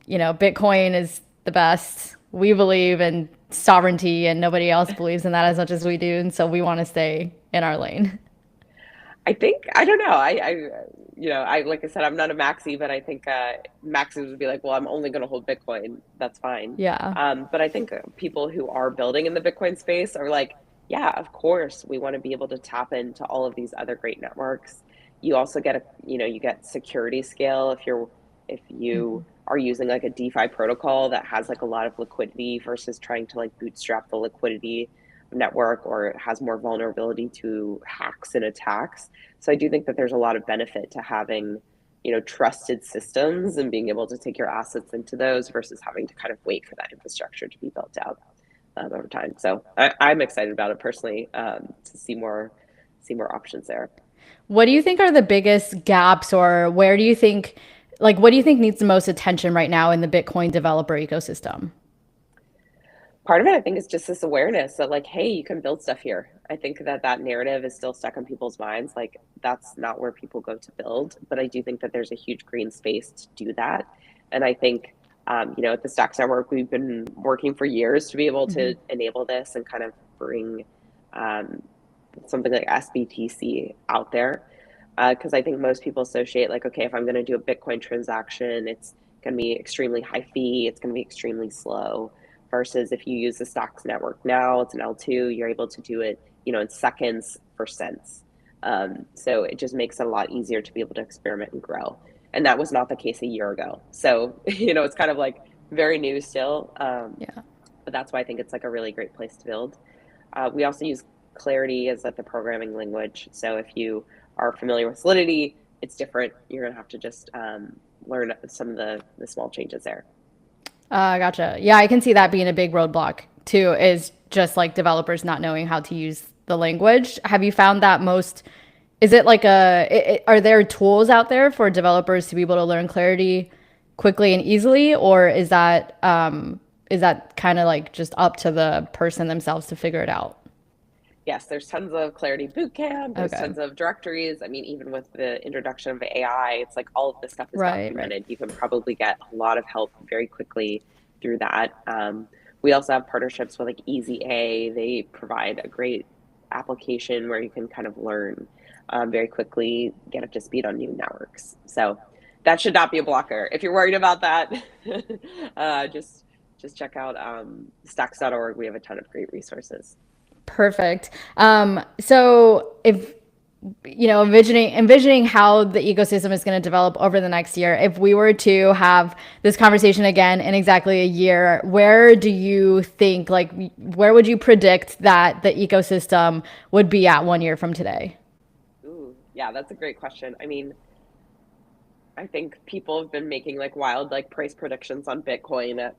Speaker 1: Bitcoin is the best. We believe in sovereignty and nobody else believes in that as much as we do, and so we want to stay in our lane.
Speaker 2: I think I don't know. I like I said, I'm not a maxi, but I think maxis would be like, well, I'm only going to hold Bitcoin. That's fine.
Speaker 1: Yeah.
Speaker 2: But I think people who are building in the Bitcoin space are like, yeah, of course, we want to be able to tap into all of these other great networks. You also get you get security scale if you are using like a DeFi protocol that has like a lot of liquidity versus trying to like bootstrap the liquidity network or it has more vulnerability to hacks and attacks. So I do think that there's a lot of benefit to having, trusted systems and being able to take your assets into those versus having to kind of wait for that infrastructure to be built out over time. So I'm excited about it personally to see more options there.
Speaker 1: What do you think are the biggest gaps, or where do you think, like, what do you think needs the most attention right now in the Bitcoin developer ecosystem?
Speaker 2: Part of it, I think, is just this awareness that, like, hey, you can build stuff here. I think that that narrative is still stuck in people's minds. Like, that's not where people go to build. But I do think that there's a huge green space to do that. And I think, at the Stacks Network, we've been working for years to be able to enable this and kind of bring um, something like SBTC out there. Because I think most people associate, like, okay, if I'm going to do a Bitcoin transaction, it's going to be extremely high fee, it's going to be extremely slow versus if you use the stocks network now, it's an L2, you're able to do it, in seconds for cents. So it just makes it a lot easier to be able to experiment and grow. And that was not the case a year ago. So, it's kind of like very new still.
Speaker 1: Yeah.
Speaker 2: But that's why I think it's like a really great place to build. We also use Clarity as like the programming language. So if you are familiar with Solidity, it's different. You're going to have to just learn some of the small changes there.
Speaker 1: Gotcha. Yeah, I can see that being a big roadblock too, is just like developers not knowing how to use the language. Have you found that is it like are there tools out there for developers to be able to learn Clarity quickly and easily, or is that kind of like just up to the person themselves to figure it out?
Speaker 2: Yes, there's tons of Clarity Bootcamp. There's
Speaker 1: Okay.
Speaker 2: tons of directories. I mean, even with the introduction of AI, it's like all of this stuff is
Speaker 1: Right, right.
Speaker 2: documented. You can probably get a lot of help very quickly through that. We also have partnerships with like Easy A. They provide a great application where you can kind of learn very quickly, get up to speed on new networks. So that should not be a blocker. If you're worried about that, just check out stacks.org. We have a ton of great resources.
Speaker 1: Perfect. So if envisioning how the ecosystem is going to develop over the next year. If we were to have this conversation again in exactly a year, where do you think, like, where would you predict that the ecosystem would be at 1 year from today?
Speaker 2: Ooh, yeah, that's a great question. I mean, I think people have been making like wild like price predictions on Bitcoin at,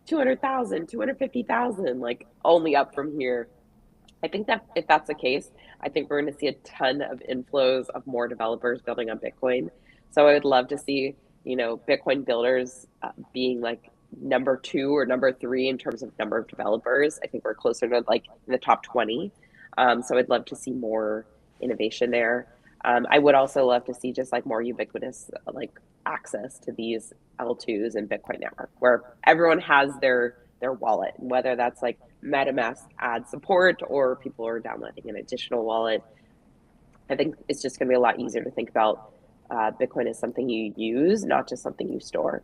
Speaker 2: 200,000, 250,000, like only up from here. I think that if that's the case, I think we're going to see a ton of inflows of more developers building on Bitcoin. So I would love to see, Bitcoin builders being like number two or number three in terms of number of developers. I think we're closer to like in the top 20. So I'd love to see more innovation there. I would also love to see just like more ubiquitous like access to these L2s and Bitcoin network where everyone has their wallet, whether that's like MetaMask ad support or people are downloading an additional wallet. I think it's just going to be a lot easier to think about Bitcoin as something you use, not just something you store.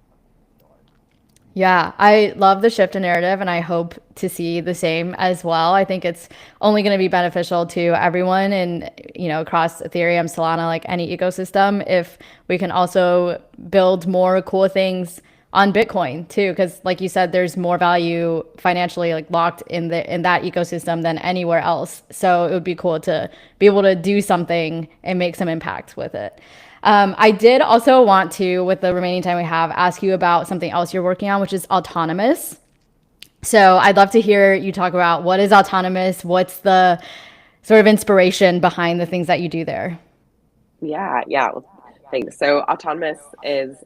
Speaker 1: Yeah, I love the shift in narrative and I hope to see the same as well. I think it's only going to be beneficial to everyone and, across Ethereum, Solana, like any ecosystem, if we can also build more cool things on Bitcoin too. Cause like you said, there's more value financially like locked in that ecosystem than anywhere else. So it would be cool to be able to do something and make some impact with it. I did also want to, with the remaining time we have, ask you about something else you're working on, which is autonomous. So I'd love to hear you talk about what is autonomous, what's the sort of inspiration behind the things that you do there.
Speaker 2: Yeah, yeah. Well, thanks. So autonomous is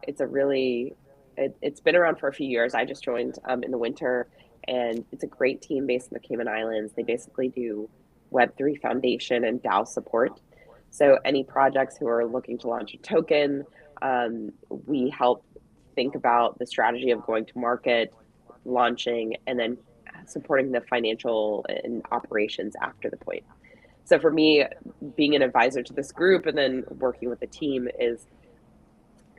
Speaker 2: it's a really it's been around for a few years. I just joined in the winter, and it's a great team based in the Cayman Islands. They basically do Web3 Foundation and DAO support. So any projects who are looking to launch a token, we help think about the strategy of going to market, launching, and then supporting the financial and operations after the point. So for me, being an advisor to this group and then working with the team is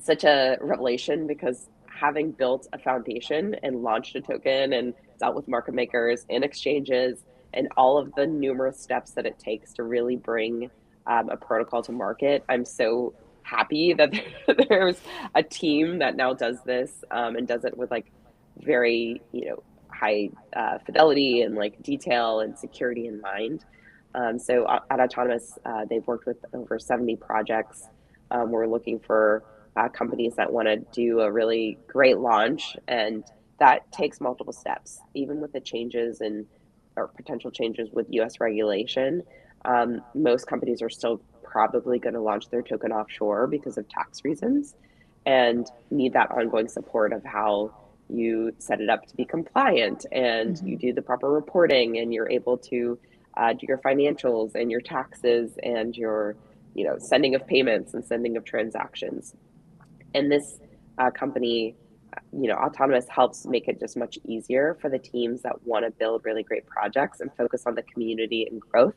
Speaker 2: such a revelation because having built a foundation and launched a token and dealt with market makers and exchanges and all of the numerous steps that it takes to really bring a protocol to market, I'm so happy that there's a team that now does this and does it with like very, high fidelity and like detail and security in mind. So at Autonomous, they've worked with over 70 projects. We're looking for companies that want to do a really great launch, and that takes multiple steps, even with the changes and or potential changes with US regulation. Most companies are still probably going to launch their token offshore because of tax reasons and need that ongoing support of how you set it up to be compliant and you
Speaker 1: Mhm.
Speaker 2: do the proper reporting and you're able to do your financials and your taxes and your sending of payments and sending of transactions. And this company, Autonomous helps make it just much easier for the teams that want to build really great projects and focus on the community and growth.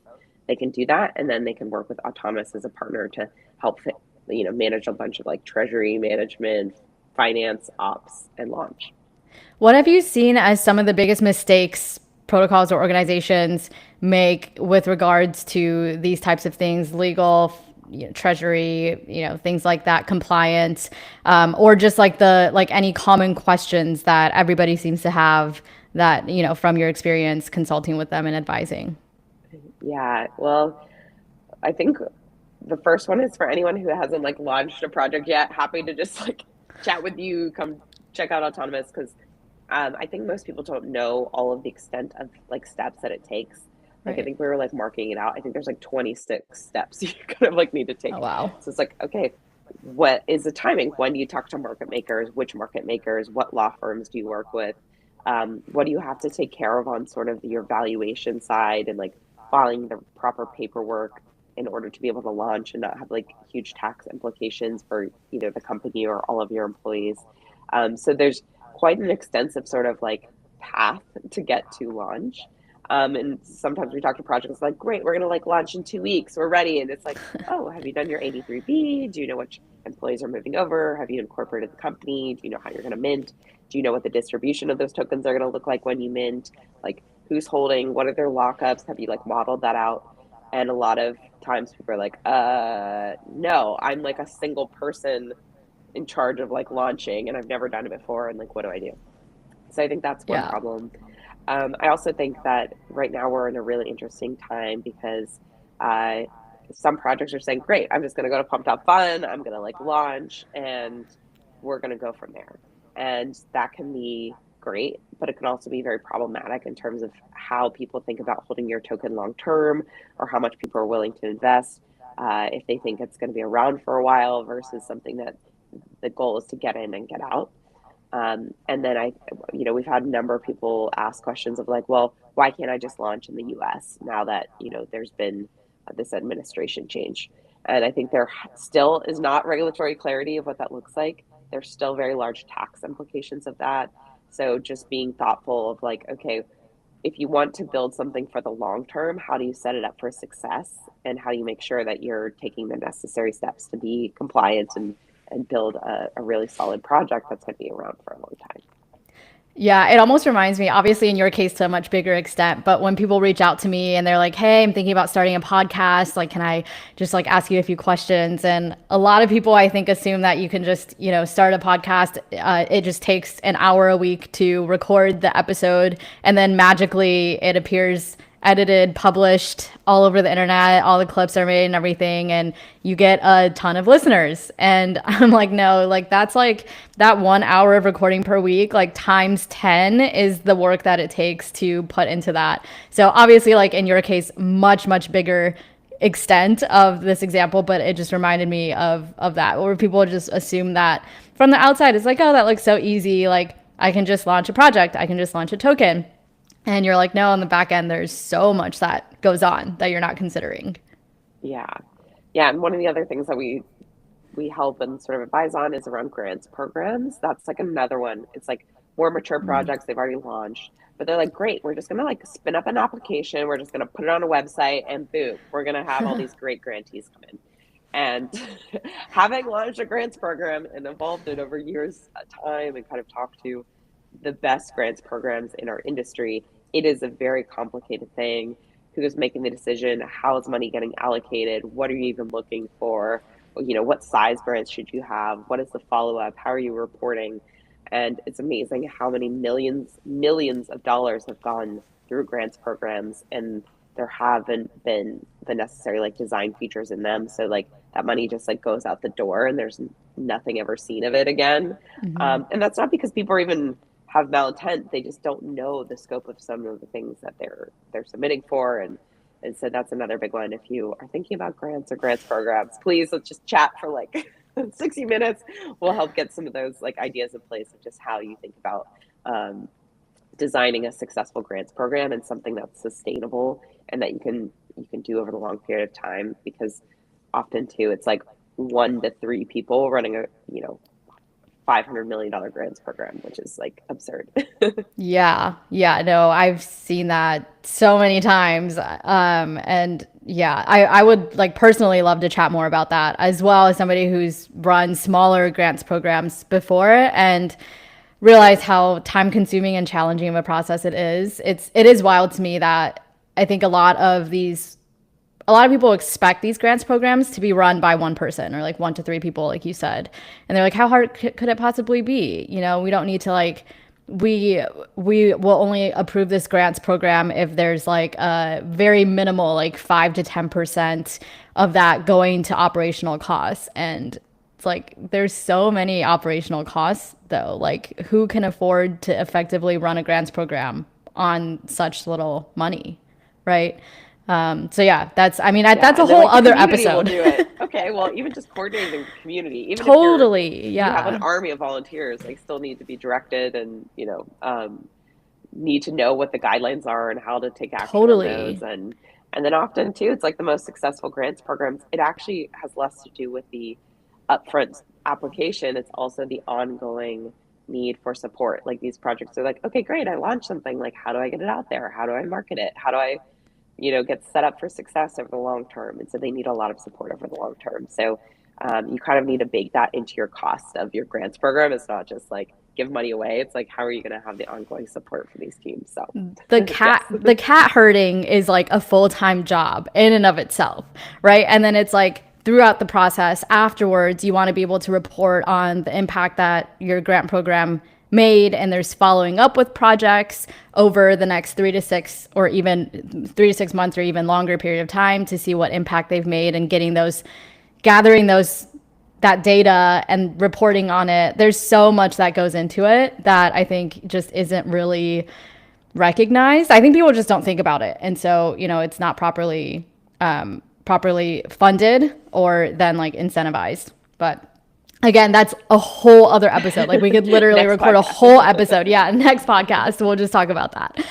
Speaker 2: They can do that, and then they can work with Autonomous as a partner to help, manage a bunch of like treasury management, finance, ops, and launch.
Speaker 1: What have you seen as some of the biggest mistakes protocols or organizations make with regards to these types of things, legal, treasury, things like that, compliance, or just like any common questions that everybody seems to have that, from your experience consulting with them and advising?
Speaker 2: Yeah, well, I think the first one is for anyone who hasn't like launched a project yet. Happy to just like chat with you. Come check out Autonomous because I think most people don't know all of the extent of like steps that it takes. Like I
Speaker 1: Right.
Speaker 2: think we were like marking it out. I think there's like 26 steps you kind of like need to
Speaker 1: Oh,
Speaker 2: take.
Speaker 1: wow.
Speaker 2: So it's like, okay, what is the timing? When do you talk to market makers? Which market makers? What law firms do you work with? What do you have to take care of on sort of your valuation side and like filing the proper paperwork in order to be able to launch and not have like huge tax implications for either the company or all of your employees. So there's quite an extensive sort of like path to get to launch. And sometimes we talk to projects like, great, we're going to like launch in 2 weeks. We're ready. And it's like, oh, have you done your 83B? Do you know which employees are moving over? Have you incorporated the company? Do you know how you're going to mint? Do you know what the distribution of those tokens are going to look like when you mint? Like who's holding? What are their lockups? Have you like modeled that out? And a lot of times people are like, no, I'm like a single person in charge of like launching and I've never done it before. And like, what do I do? So I think that's one
Speaker 1: Yeah.
Speaker 2: problem. I also think that right now we're in a really interesting time because uh, some projects are saying, great, I'm just going to go to Pumped Up Fun, I'm going to like launch, and we're going to go from there. And that can be great, but it can also be very problematic in terms of how people think about holding your token long term or how much people are willing to invest if they think it's going to be around for a while versus something that the goal is to get in and get out. And then we've had a number of people ask questions of like, well, why can't I just launch in the US now that, there's been this administration change? And I think there still is not regulatory clarity of what that looks like. There's still very large tax implications of that. So just being thoughtful of like, okay, if you want to build something for the long term, how do you set it up for success? And how do you make sure that you're taking the necessary steps to be compliant and build a really solid project that's going to be around for a long time?
Speaker 1: Yeah, it almost reminds me, obviously in your case to a much bigger extent, but when people reach out to me and they're like, "Hey, I'm thinking about starting a podcast, like can I just like ask you a few questions?" And a lot of people I think assume that you can just, start a podcast. It just takes an hour a week to record the episode and then magically it appears edited, published all over the internet. All the clips are made and everything, and you get a ton of listeners. And I'm like, no, like that's like that 1 hour of recording per week, like times 10 is the work that it takes to put into that. So obviously, like in your case, much, much bigger extent of this example, but it just reminded me of that, where people just assume that from the outside, it's like, oh, that looks so easy. Like I can just launch a project, I can just launch a token. And you're like, no, on the back end, there's so much that goes on that you're not considering.
Speaker 2: Yeah. Yeah. And one of the other things that we help and sort of advise on is around grants programs. That's like another one. It's like more mature projects they've already launched, but they're like, great, we're just gonna like spin up an application, we're just gonna put it on a website, and boom, we're gonna have all these great grantees come in. And having launched a grants program and evolved it over years of time and kind of talked to the best grants programs in our industry, it is a very complicated thing. Who's making the decision? How is money getting allocated? What are you even looking for? What size grants should you have? What is the follow up? How are you reporting? And it's amazing how many millions of dollars have gone through grants programs, and there haven't been the necessary like design features in them. So like that money just like goes out the door, and there's nothing ever seen of it again. And that's not because people are even have malintent. They just don't know the scope of some of the things that they're submitting for. And so that's another big one. If you are thinking about grants or grants programs, please let's just chat for like 60 minutes. We'll help get some of those like ideas in place of just how you think about um, designing a successful grants program and something that's sustainable and that you can do over the long period of time. Because often too, it's like 1 to 3 people running a $500 million grants program, which is like absurd.
Speaker 1: Yeah. Yeah. No, I've seen that so many times. And yeah, I would like personally love to chat more about that as well as somebody who's run smaller grants programs before and realize how time consuming and challenging of a process it is. It is wild to me that I think a lot of people expect these grants programs to be run by one person or like 1 to 3 people, like you said. And they're like, how hard could it possibly be? We don't need to like, we will only approve this grants program if there's like a very minimal, like 5 to 10% of that going to operational costs. And it's like, there's so many operational costs though. Like who can afford to effectively run a grants program on such little money? Right. So yeah,
Speaker 2: Yeah,
Speaker 1: that's a
Speaker 2: and then
Speaker 1: whole
Speaker 2: like the
Speaker 1: other
Speaker 2: community will
Speaker 1: episode.
Speaker 2: do it. Okay, well, even just coordinating the community, even if
Speaker 1: Totally.
Speaker 2: you have an
Speaker 1: Yeah.
Speaker 2: army of volunteers, they still need to be directed and need to know what the guidelines are and how to take action on those.
Speaker 1: Totally.
Speaker 2: And then often too, it's like the most successful grants programs. It actually has less to do with the upfront application. It's also the ongoing need for support. Like these projects are like, okay, great, I launched something. Like, how do I get it out there? How do I market it? How do I get set up for success over the long term. And so they need a lot of support over the long term. So you kind of need to bake that into your cost of your grants program. It's not just like, give money away. It's like, how are you going to have the ongoing support for these teams? So
Speaker 1: cat
Speaker 2: yes.
Speaker 1: the cat herding is like a full-time job in and of itself, right? And then it's like throughout the process afterwards, you want to be able to report on the impact that your grant program made, and there's following up with projects over the next 3 to 6 months or even longer period of time to see what impact they've made, and gathering that data and reporting on it. There's so much that goes into it that I think just isn't really recognized. I think people just don't think about it. And so, it's not properly funded or then like incentivized. But again, that's a whole other episode. Like we could literally record a whole episode. Yeah, next podcast, we'll just talk about that.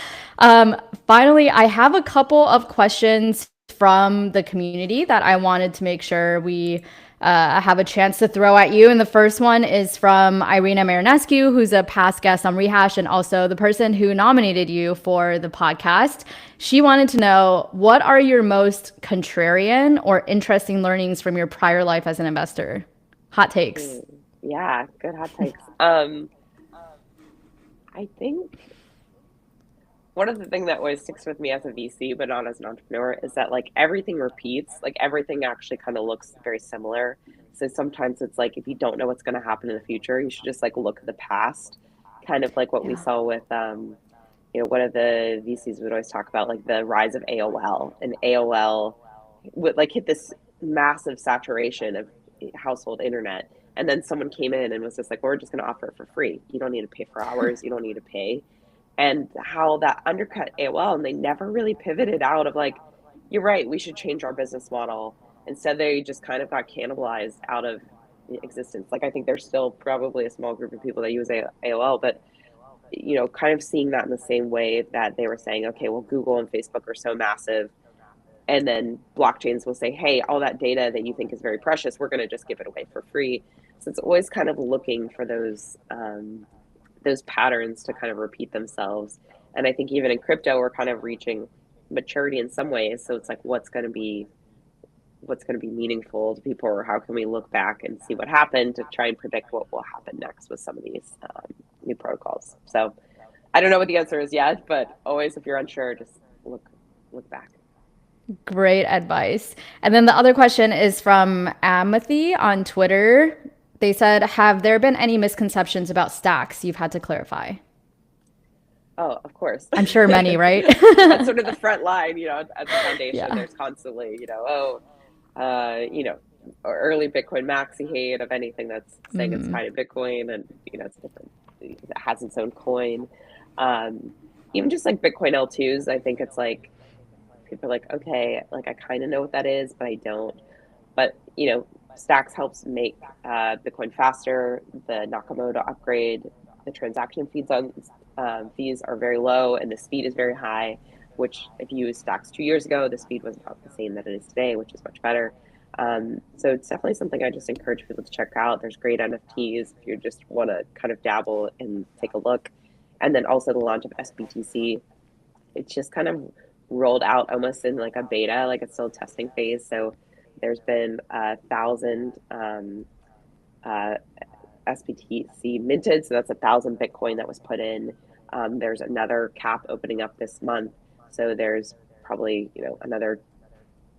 Speaker 1: Finally, I have a couple of questions from the community that I wanted to make sure we have a chance to throw at you. And the first one is from Irina Marinescu, who's a past guest on Rehash and also the person who nominated you for the podcast. She wanted to know, what are your most contrarian or interesting learnings from your prior life as an investor? Hot takes.
Speaker 2: Yeah, good hot takes. I think one of the things that always sticks with me as a VC, but not as an entrepreneur, is that like everything repeats. Like everything actually kind of looks very similar. So sometimes it's like, if you don't know what's going to happen in the future, you should just like look at the past, kind of like what we saw with, one of the VCs would always talk about, like the rise of AOL, and AOL would like hit this massive saturation of household internet. And then someone came in and was just like, we're just going to offer it for free. You don't need to pay for hours. You don't need to pay. And how that undercut AOL, and they never really pivoted out of like, you're right, we should change our business model. Instead, they just kind of got cannibalized out of existence. Like, I think there's still probably a small group of people that use AOL, but, kind of seeing that in the same way that they were saying, okay, well, Google and Facebook are so massive. And then blockchains will say, hey, all that data that you think is very precious, we're going to just give it away for free. So it's always kind of looking for those patterns to kind of repeat themselves. And I think even in crypto, we're kind of reaching maturity in some ways. So it's like, what's going to be meaningful to people, or how can we look back and see what happened to try and predict what will happen next with some of these new protocols. So I don't know what the answer is yet, but always, if you're unsure, just look back.
Speaker 1: Great advice. And then the other question is from Amathy on Twitter. They said, have there been any misconceptions about stacks you've had to clarify?
Speaker 2: Oh, of course.
Speaker 1: I'm sure many, right?
Speaker 2: That's sort of the front line, at the foundation. Yeah. There's constantly, early Bitcoin maxi hate of anything that's saying it's tied to Bitcoin, and, it's different. It has its own coin. Even just like Bitcoin L2s, I think it's like, people are like, okay, like I kind of know what that is, but I don't. But, Stacks helps make Bitcoin faster. The Nakamoto upgrade, the transaction fees are very low, and the speed is very high, which if you use Stacks 2 years ago, the speed was about the same that it is today, which is much better. So it's definitely something I just encourage people to check out. There's great NFTs if you just want to kind of dabble and take a look. And then also the launch of SBTC. It's just kind of rolled out almost in like a beta, like it's still a testing phase. So there's been 1,000 SBTC minted. So that's 1,000 Bitcoin that was put in. There's another cap opening up this month. So there's probably, another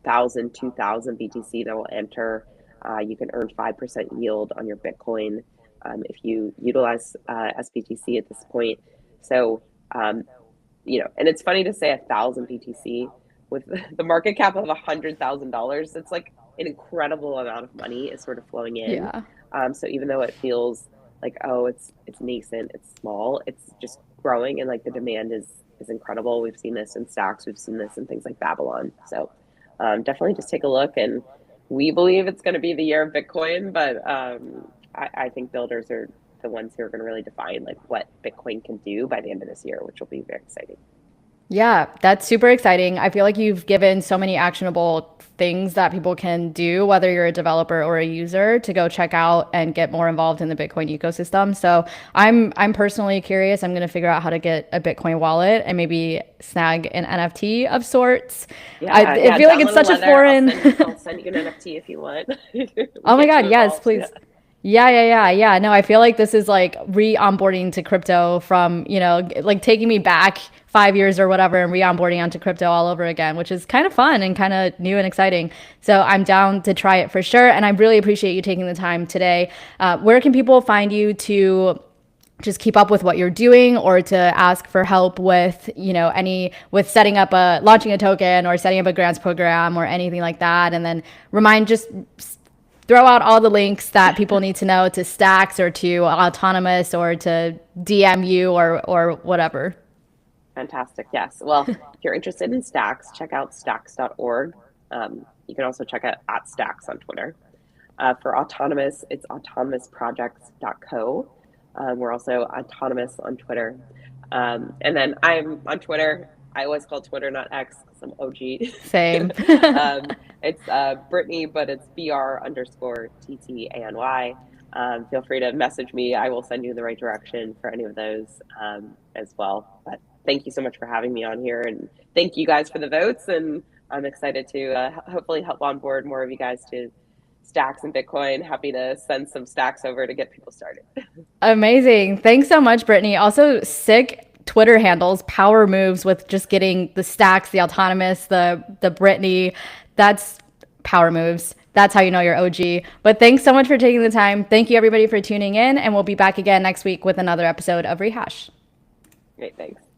Speaker 2: 1,000, 2,000 BTC that will enter. You can earn 5% yield on your Bitcoin if you utilize SBTC at this point. So, and it's funny to say 1,000 BTC with the market cap of $100,000. It's like an incredible amount of money is sort of flowing in.
Speaker 1: Yeah.
Speaker 2: So even though it feels like, oh, it's nascent, it's small, it's just growing, and like the demand is incredible. We've seen this in Stacks, we've seen this in things like Babylon. So definitely just take a look, and we believe it's going to be the year of Bitcoin, but I think builders are the ones who are going to really define like what Bitcoin can do by the end of this year, which will be very exciting.
Speaker 1: Yeah, that's super exciting. I feel like you've given so many actionable things that people can do, whether you're a developer or a user, to go check out and get more involved in the Bitcoin ecosystem. So I'm personally curious. I'm going to figure out how to get a Bitcoin wallet and maybe snag an NFT of sorts.
Speaker 2: Yeah,
Speaker 1: I feel like it's such a foreign.
Speaker 2: I'll send you an NFT if you want.
Speaker 1: Oh my God, yes, please.
Speaker 2: Yeah.
Speaker 1: Yeah. No, I feel like this is like re-onboarding to crypto from, like taking me back 5 years or whatever and re-onboarding onto crypto all over again, which is kind of fun and kind of new and exciting. So I'm down to try it for sure. And I really appreciate you taking the time today. Where can people find you to just keep up with what you're doing or to ask for help with, with setting up launching a token or setting up a grants program or anything like that? And then just throw out all the links that people need to know to Stacks or to Autonomous or to DMU or whatever.
Speaker 2: Fantastic. Yes. Well, if you're interested in Stacks, check out stacks.org. You can also check out @Stacks on Twitter. For Autonomous, it's autonomousprojects.co. We're also Autonomous on Twitter. And then I'm on Twitter. I always call Twitter, not X, because I'm OG.
Speaker 1: Same.
Speaker 2: It's Brittany, but it's BR_TTANY. Feel free to message me. I will send you in the right direction for any of those as well. But thank you so much for having me on here. And thank you guys for the votes. And I'm excited to hopefully help onboard more of you guys to Stacks and Bitcoin. Happy to send some stacks over to get people started.
Speaker 1: Amazing. Thanks so much, Brittany. Also, sick Twitter handles, power moves with just getting the Stacks, the Autonomous, the Brittany. That's power moves. That's how you know you're OG. But thanks so much for taking the time. Thank you, everybody, for tuning in. And we'll be back again next week with another episode of Rehash.
Speaker 2: Great. Thanks.